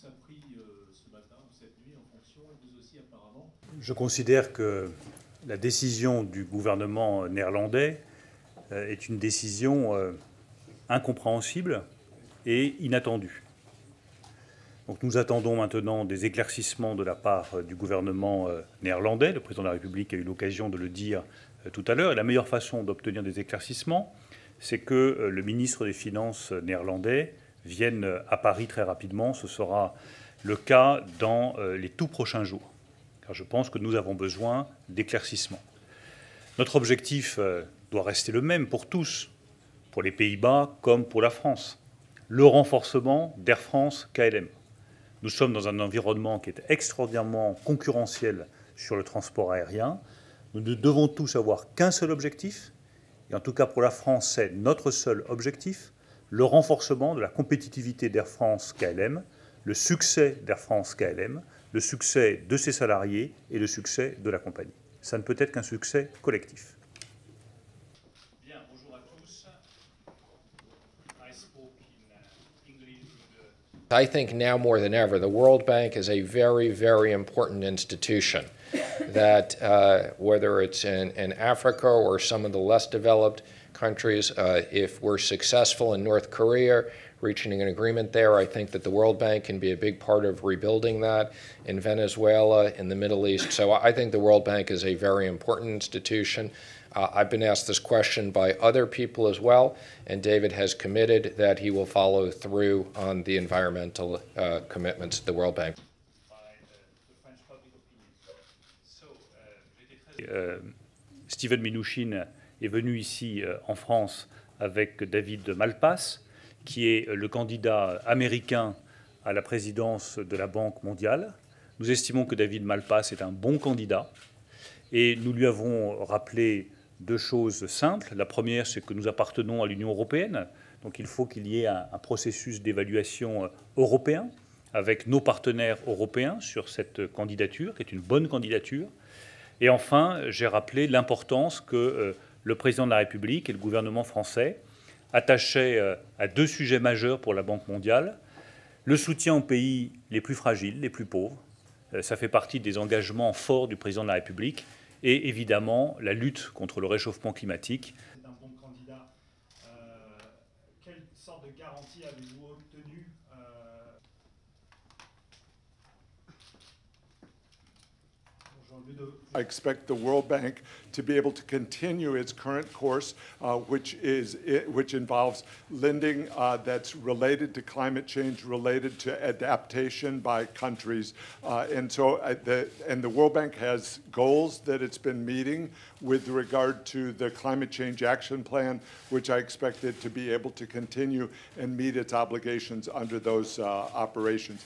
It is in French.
a pris ce matin ou cette nuit en fonction, et vous aussi apparemment? Je considère que la décision du gouvernement néerlandais est une décision incompréhensible et inattendue. Donc nous attendons maintenant des éclaircissements de la part du gouvernement néerlandais. Le président de la République a eu l'occasion de le dire tout à l'heure. Et la meilleure façon d'obtenir des éclaircissements, c'est que le ministre des Finances néerlandais vienne à Paris très rapidement. Ce sera le cas dans les tout prochains jours, car je pense que nous avons besoin d'éclaircissements. Notre objectif doit rester le même pour tous, pour les Pays-Bas comme pour la France, le renforcement d'Air France-KLM. Nous sommes dans un environnement qui est extraordinairement concurrentiel sur le transport aérien. Nous ne devons tous avoir qu'un seul objectif, et en tout cas pour la France, c'est notre seul objectif, le renforcement de la compétitivité d'Air France-KLM, le succès d'Air France-KLM, le succès de ses salariés et le succès de la compagnie. Ça ne peut être qu'un succès collectif. Bien, bonjour à tous. I spoke in English. I think now more than ever, the World Bank is a very, very important institution that whether it's in Africa or some of the less developed countries, if we're successful in North Korea, reaching an agreement there, I think that the World Bank can be a big part of rebuilding that in Venezuela, in the Middle East. So I think the World Bank is a very important institution. I've been asked this question by other people as well, and David has committed that he will follow through on the environmental commitments of the World Bank. Steven Mnuchin est venu ici en France avec David Malpass, qui est le candidat américain à la présidence de la Banque mondiale. Nous estimons que David Malpass est un bon candidat et nous lui avons rappelé deux choses simples. La première, c'est que nous appartenons à l'Union européenne, donc il faut qu'il y ait un processus d'évaluation européen avec nos partenaires européens sur cette candidature, qui est une bonne candidature. Et enfin, j'ai rappelé l'importance que le président de la République et le gouvernement français attachaient à deux sujets majeurs pour la Banque mondiale. Le soutien aux pays les plus fragiles, les plus pauvres, ça fait partie des engagements forts du président de la République, et évidemment la lutte contre le réchauffement climatique. C'est un bon candidat. Quelle sorte de garantie avez-vous obtenue I expect the World Bank to be able to continue its current course, which involves lending that's related to climate change, related to adaptation by countries, and the World Bank has goals that it's been meeting with regard to the Climate Change Action Plan, which I expect it to be able to continue and meet its obligations under those operations.